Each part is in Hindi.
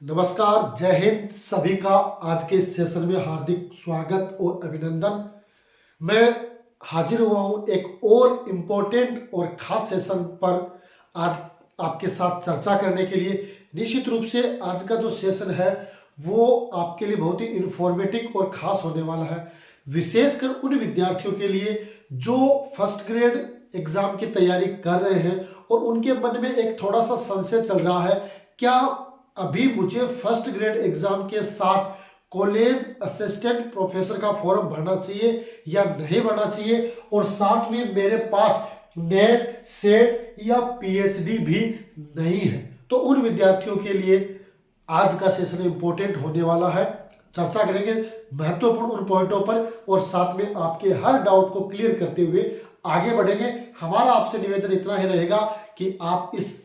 नमस्कार, जय हिंद। सभी का आज के इस सेशन में हार्दिक स्वागत और अभिनंदन। मैं हाजिर हुआ हूँ एक और इम्पोर्टेंट और खास सेशन पर आज आपके साथ चर्चा करने के लिए। निश्चित रूप से आज का जो सेशन है वो आपके लिए बहुत ही इंफॉर्मेटिव और खास होने वाला है, विशेषकर उन विद्यार्थियों के लिए जो फर्स्ट ग्रेड एग्जाम की तैयारी कर रहे हैं और उनके मन में एक थोड़ा सा संशय चल रहा है, क्या अभी मुझे फर्स्ट ग्रेड एग्जाम के साथ कॉलेज असिस्टेंट प्रोफेसर का फॉर्म भरना चाहिए या नहीं भरना चाहिए, और साथ में मेरे पास नेट सेट या पीएचडी भी नहीं है। तो उन विद्यार्थियों के लिए आज का सेशन इंपॉर्टेंट होने वाला है। चर्चा करेंगे महत्वपूर्ण उन पॉइंटों पर और साथ में आपके हर डाउट को क्लियर करते हुए आगे बढ़ेंगे। हमारा आपसे निवेदन इतना ही रहेगा कि आप इस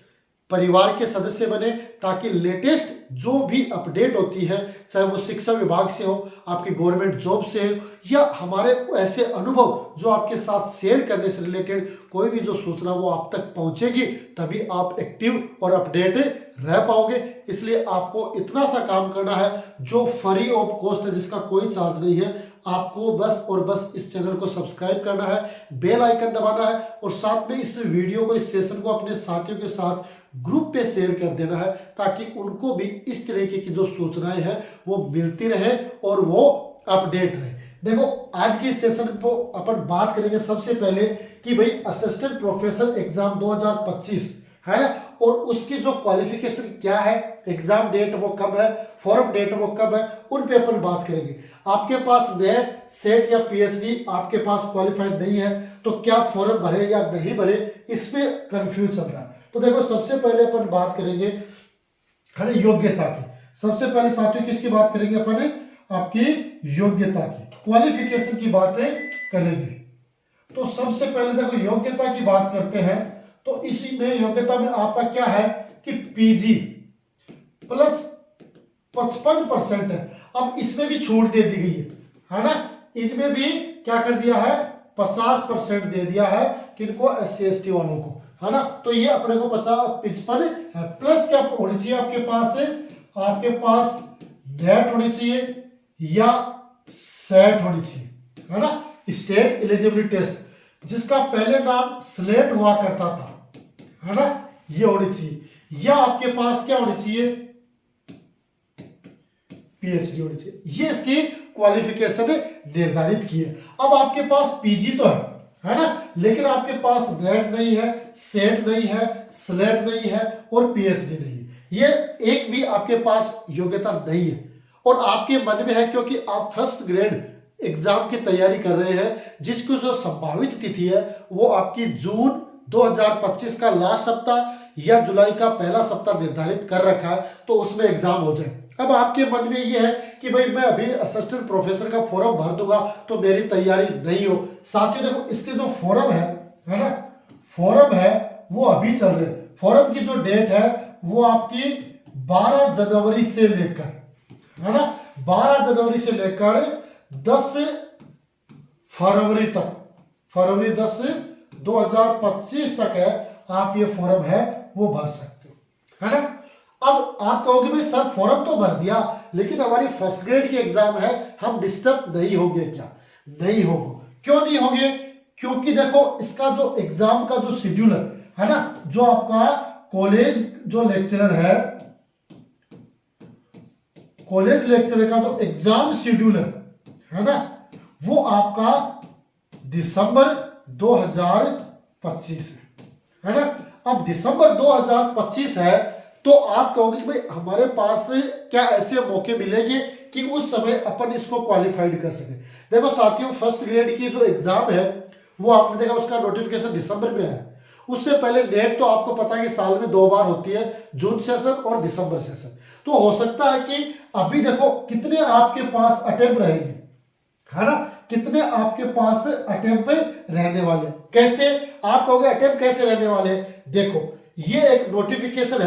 परिवार के सदस्य बने, ताकि लेटेस्ट जो भी अपडेट होती है, चाहे वो शिक्षा विभाग से हो, आपकी गवर्नमेंट जॉब से हो, या हमारे ऐसे अनुभव जो आपके साथ शेयर करने से रिलेटेड कोई भी जो सूचना वो आप तक पहुंचेगी, तभी आप एक्टिव और अपडेट रह पाओगे। इसलिए आपको इतना सा काम करना है जो फ्री ऑफ कॉस्ट है, जिसका कोई चार्ज नहीं है। आपको बस और बस इस चैनल को सब्सक्राइब करना है, बेल आइकन दबाना है और साथ में इस वीडियो को, इस सेशन को अपने साथियों के साथ ग्रुप पे शेयर कर देना है, ताकि उनको भी इस तरीके की जो सूचनाएं हैं वो मिलती रहे और वो अपडेट रहे। देखो, आज के सेशन को अपन बात करेंगे सबसे पहले कि भाई असिस्टेंट प्रोफेसर एग्जाम 2025 है ना, और उसकी जो क्वालिफिकेशन क्या है, एग्जाम डेट वो कब है, फॉर्म डेट वो कब है, उन पे अपन बात करेंगे। आपके पास नेट सेट या पीएचडी आपके पास क्वालिफाइड नहीं है तो क्या फॉर्म भरे या नहीं भरे, इसमें कंफ्यूज चल रहा है। तो देखो, सबसे पहले अपन बात करेंगे है ना योग्यता की। सबसे पहले साथियों किसकी बात करेंगे अपन, आपकी योग्यता की, क्वालिफिकेशन की बातें करेंगे। तो सबसे पहले देखो योग्यता की बात करते हैं, तो इसी में योग्यता में आपका क्या है कि पीजी प्लस 55% है। अब इसमें भी छूट दे दी गई है ना, इनमें भी क्या कर दिया है, 50% दे दिया है किनको, SC ST वालों को, है ना। तो ये अपने को 55 है। प्लस क्या होनी चाहिए आपके पास, आपके पास नेट होनी चाहिए या सेट होनी चाहिए, है ना, स्टेट एलिजिबिलिटी टेस्ट, जिसका पहले नाम स्लेट हुआ करता था, है ना, ये होनी चाहिए। या आपके पास क्या होनी चाहिए, पीएचडी होनी चाहिए। ये इसकी क्वालिफिकेशन निर्धारित की है। अब आपके पास पीजी तो है ना, लेकिन आपके पास नेट नहीं है, सेट नहीं है, स्लेट नहीं है और पीएचडी नहीं है। ये एक भी आपके पास योग्यता नहीं है और आपके मन में है, क्योंकि आप फर्स्ट ग्रेड एग्जाम की तैयारी कर रहे हैं, जिसकी जो संभावित तिथि है वो आपकी जून 2025 का लास्ट सप्ताह या जुलाई का पहला सप्ताह निर्धारित कर रखा है, तो उसमें एग्जाम हो जाए। अब आपके मन में ये है कि भाई मैं अभी असिस्टेंट प्रोफेसर का फॉर्म भर दूंगा तो मेरी तैयारी नहीं हो। साथियों देखो, इसके जो फॉर्म है ना, फॉर्म है वो अभी चल रहे। फॉर्म की जो डेट है वो आपकी 12 जनवरी से लेकर, है ना, 12 जनवरी से लेकर 10 फरवरी तक, फरवरी 10 2025 तक है, आप ये फॉर्म है वो भर सकते हो, है ना। अब आप कहोगे भाई सर फॉर्म तो भर दिया, लेकिन हमारी फर्स्ट ग्रेड की एग्जाम है, हम डिस्टर्ब नहीं होंगे क्या? नहीं होंगे। क्यों नहीं होंगे? क्योंकि देखो, इसका जो एग्जाम का जो शेड्यूल है ना, जो आपका कॉलेज जो लेक्चरर का जो एग्जाम शेड्यूल है ना, वो आपका दिसंबर 2025 है ना। अब दिसंबर 2025 है तो आप कहोगे कि भाई हमारे पास क्या ऐसे मौके मिलेंगे कि उस समय अपन इसको क्वालिफाइड कर सके। देखो साथियों, फर्स्ट ग्रेड की जो एग्जाम है वो आपने देखा उसका नोटिफिकेशन दिसंबर में है। उससे पहले नेट तो आपको पता है कि साल में 2 बार होती है, जून सेशन और दिसंबर सेशन। तो हो सकता है कि अभी देखो कितने आपके पास अटेम्प्ट रहेंगे, है ना, कितने आपके पास अटेम्प्ट रहने वाले। कैसे आप कहोगे अटेम्प्ट कैसे रहने वाले? देखो, ये एक नोटिफिकेशन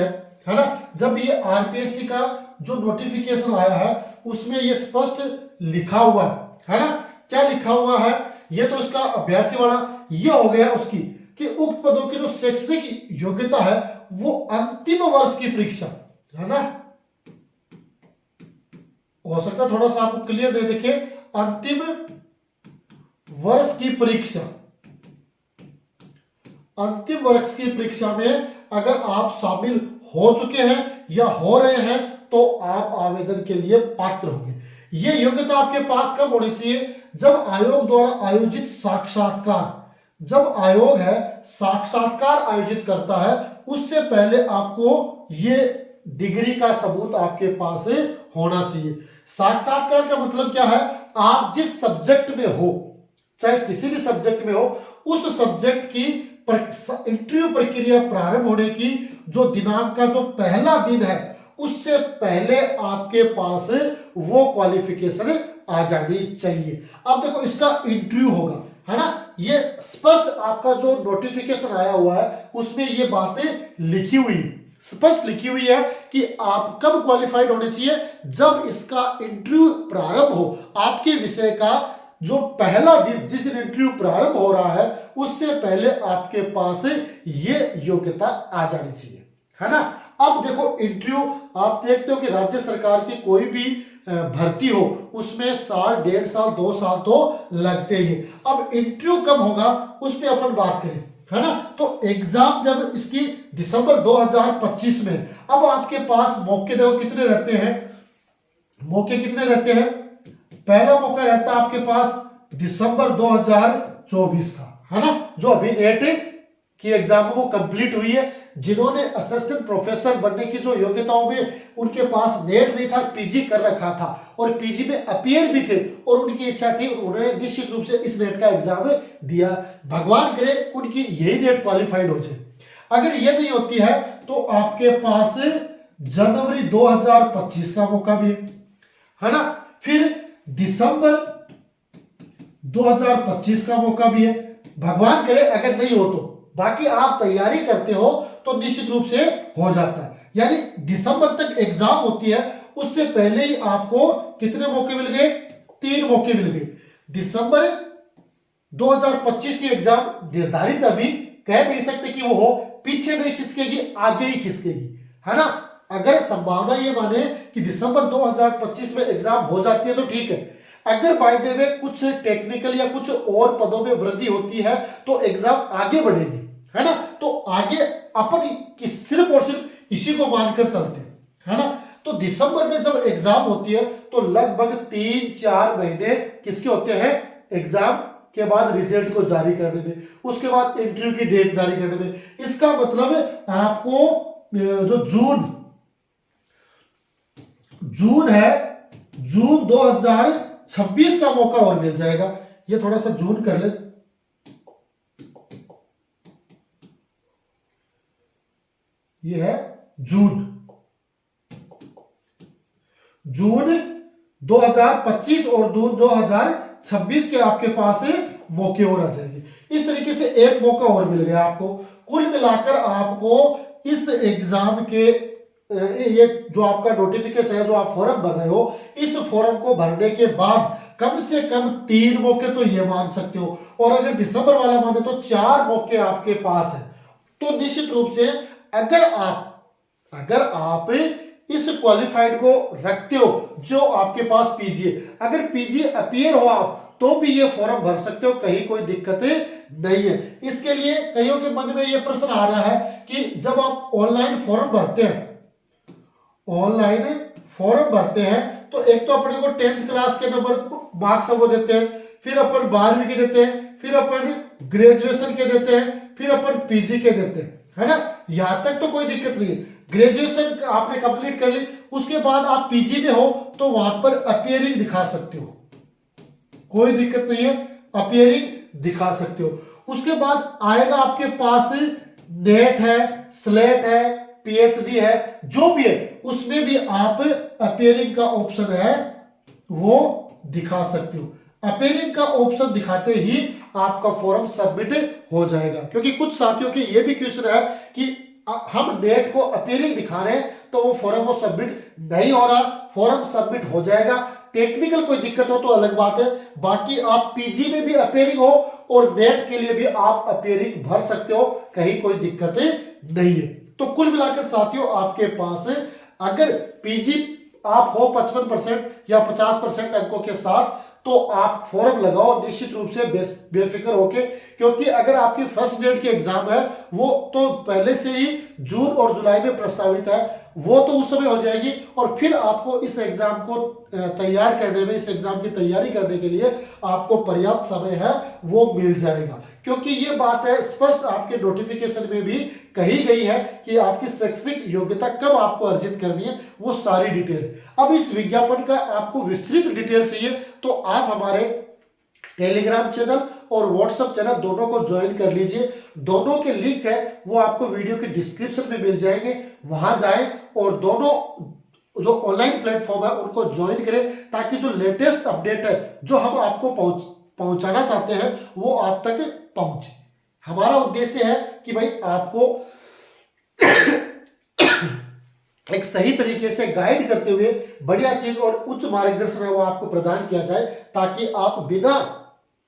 है ना। जब ये आरपीएससी का जो नोटिफिकेशन आया है उसमें ये स्पष्ट लिखा हुआ है ना। क्या लिखा हुआ है? ये तो उसका अभ्यर्थी वाला ये हो गया उसकी कि उक्त पदों की जो शैक्षणिक योग्यता है वो अंतिम वर्ष की परीक्षा, है ना, हो सकता है थोड़ा सा आपको क्लियर नहीं दिखे, अंतिम वर्ष की परीक्षा, अंतिम वर्ष की परीक्षा में अगर आप शामिल हो चुके हैं या हो रहे हैं तो आप आवेदन के लिए पात्र होंगे। ये योग्यता आपके पास कब होनी चाहिए? जब आयोग द्वारा आयोजित साक्षात्कार, जब आयोग है साक्षात्कार आयोजित करता है उससे पहले आपको ये डिग्री का सबूत आपके पास होना चाहिए। साक्षात्कार का मतलब क्या है? आप जिस सब्जेक्ट में हो, चाहे किसी भी सब्जेक्ट में हो, उस सब्जेक्ट की इंटरव्यू प्रक्रिया प्रारंभ होने की जो दिनांक का जो पहला दिन है उससे पहले आपके पास वो क्वालिफिकेशन आ जानी चाहिए। अब देखो इसका इंटरव्यू होगा, है ना, ये स्पष्ट आपका जो नोटिफिकेशन आया हुआ है उसमें ये बातें लिखी हुई है, स्पष्ट लिखी हुई है कि आप कब क्वालिफाइड होने चाहिए? जब इसका इंटरव्यू प्रारंभ हो, आपके विषय का जो पहला दिन, जिस दिन इंटरव्यू प्रारंभ हो रहा है उससे पहले आपके पास ये योग्यता आ जानी चाहिए, है ना। अब देखो इंटरव्यू आप देखते हो कि राज्य सरकार की कोई भी भर्ती हो उसमें साल, 1.5 साल, 2 साल तो लगते ही। अब इंटरव्यू कब होगा उस पर अपन बात करें, है ना। तो एग्जाम जब इसकी दिसंबर 2025 में, अब आपके पास मौके देखो कितने रहते हैं, मौके कितने रहते हैं? पहला मौका रहता है आपके पास दिसंबर 2024 का, है ना, जो अभी नेट की एग्जाम वो कंप्लीट हुई है। जिन्होंने असिस्टेंट प्रोफेसर बनने की जो योग्यताओं में उनके पास नेट नहीं था, पीजी कर रखा था और पीजी में अपीयर भी थे और उनकी इच्छा थी, उन्होंने निश्चित रूप से इस नेट का एग्जाम दिया। भगवान करे उनकी यही नेट क्वालिफाइड हो जाए। अगर ये नहीं होती है तो आपके पास जनवरी 2025 का मौका भी है ना, फिर दिसंबर 2025 का मौका भी है। भगवान करे अगर नहीं हो तो, बाकी आप तैयारी करते हो तो निश्चित रूप से हो जाता है। यानी दिसंबर तक एग्जाम होती है, उससे पहले ही आपको कितने मौके मिल गए? 3 मौके मिल गए। दिसंबर 2025 की एग्जाम निर्धारित अभी कह नहीं सकते कि वो हो, पीछे नहीं खिसकेगी, आगे ही खिसकेगी, है ना। अगर संभावना ये माने कि दिसंबर 2025 में एग्जाम हो जाती है तो ठीक है। अगर बाय द वे कुछ टेक्निकल या कुछ और पदों में वृद्धि होती है तो एग्जाम आगे बढ़ेगी, है ना। तो आगे अपन की सिर्फ और सिर्फ इसी को मानकर चलते हैं, है ना। तो दिसंबर में जब एग्जाम होती है तो लगभग 3-4 महीने किसके होते हैं? एग्जाम के बाद रिजल्ट को जारी करने में, उसके बाद इंटरव्यू की डेट जारी करने में। इसका मतलब आपको जो जून है, जून 2026 का मौका और मिल जाएगा। ये थोड़ा सा जून कर ले, ये है जून 2025 और जून 2026 के आपके पास मौके और आ जाएंगे। इस तरीके से एक मौका और मिल गया आपको। कुल मिलाकर आपको इस एग्जाम के ये जो आपका नोटिफिकेशन है, जो आप फॉर्म भर रहे हो, इस फॉर्म को भरने के बाद कम से कम 3 मौके तो ये मान सकते हो, और अगर दिसंबर वाला माने तो 4 मौके आपके पास है। तो निश्चित रूप से अगर आप इस क्वालिफाइड को रखते हो जो आपके पास पीजी है, अगर पीजी अपीयर हो आप तो भी ये फॉर्म भर सकते हो, कहीं कोई दिक्कत नहीं है। इसके लिए कईयों के मन में ये प्रश्न आ रहा है कि जब आप ऑनलाइन फॉर्म भरते हैं तो एक तो अपने को 10th क्लास के नंबर मार्क्स वो देते हैं, फिर अपन 12वीं के देते हैं, फिर अपन ग्रेजुएशन के देते हैं, फिर अपन पीजी के देते हैं, है ना। यहां तक तो कोई दिक्कत नहीं है। ग्रेजुएशन आपने कंप्लीट कर ली, उसके बाद आप पीजी में हो तो वहां पर अपीयरिंग दिखा सकते हो, कोई दिक्कत नहीं है, अपीयरिंग दिखा सकते हो। उसके बाद आएगा आपके पास नेट है, स्लेट है, पीएचडी है, जो भी है उसमें भी आप अपीयरिंग का ऑप्शन है वो दिखा सकते हो। अपीयरिंग का ऑप्शन दिखाते ही आपका फॉर्म सबमिट हो जाएगा। क्योंकि कुछ साथियों के ये भी क्वेश्चन है कि हम नेट को अपीयरिंग दिखा रहे हैं तो वो फॉर्म वो सबमिट नहीं हो रहा। फॉर्म सबमिट हो जाएगा, टेक्निकल कोई दिक्कत हो तो अलग बात है। बाकी आप पीजी में भी अपीयरिंग हो और नेट के लिए भी आप अपीयरिंग भर सकते हो, कहीं कोई दिक्कत नहीं है। तो कुल मिलाकर साथियों आपके पास अगर पीजी आप हो 55% या 50% अंकों के साथ, तो आप फॉर्म लगाओ निश्चित रूप से बेफिक्र होके, क्योंकि अगर आपकी फर्स्ट ग्रेड की एग्जाम है वो तो पहले से ही जून और जुलाई में प्रस्तावित है, वो तो उस समय हो जाएगी, और फिर आपको इस एग्जाम को तैयार करने में, इस एग्जाम की तैयारी करने के लिए आपको पर्याप्त समय है वो मिल जाएगा। क्योंकि ये बात है स्पष्ट आपके नोटिफिकेशन में भी कही गई है कि आपकी शैक्षणिक योग्यता कब आपको अर्जित करनी है, वो सारी डिटेल। अब इस विज्ञापन का आपको विस्तृत डिटेल चाहिए तो आप हमारे टेलीग्राम चैनल और व्हाट्सएप चैनल दोनों को ज्वाइन कर लीजिए। दोनों के लिंक है वो आपको वीडियो के डिस्क्रिप्शन में मिल जाएंगे, वहां जाएं और दोनों जो ऑनलाइन प्लेटफॉर्म है उनको ज्वाइन करें, ताकि जो लेटेस्ट अपडेट है जो हम आपको पहुंचाना चाहते हैं वो आप तक पहुंचे। हमारा उद्देश्य है कि भाई आपको एक सही तरीके से गाइड करते हुए बढ़िया चीज और उच्च मार्गदर्शन है वो आपको प्रदान किया जाए, ताकि आप बिना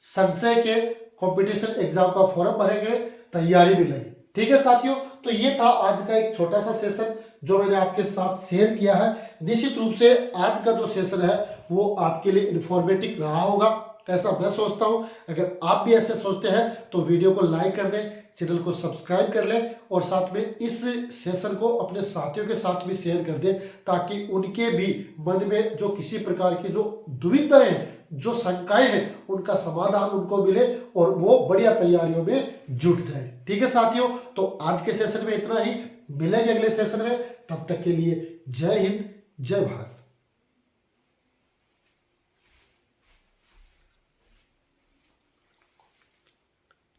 संशय के कंपटीशन एग्जाम का फॉर्म भरेंगे, तैयारी भी लगे। ठीक है साथियों, तो ये था आज का एक छोटा सा सेशन जो मैंने आपके साथ शेयर किया है। निश्चित रूप से आज का जो सेशन है वो आपके लिए इंफॉर्मेटिव रहा होगा, ऐसा मैं सोचता हूं। अगर आप भी ऐसे सोचते हैं तो वीडियो को लाइक कर दें, चैनल को सब्सक्राइब कर लें और साथ में इस सेशन को अपने साथियों के साथ भी शेयर कर दें, ताकि उनके भी मन में जो किसी प्रकार की जो दुविधाएं, जो शंकाएं हैं, उनका समाधान उनको मिले और वो बढ़िया तैयारियों में जुट जाए। ठीक है साथियों, तो आज के सेशन में इतना ही, मिलेंगे अगले सेशन में, तब तक के लिए जय हिंद, जय भारत।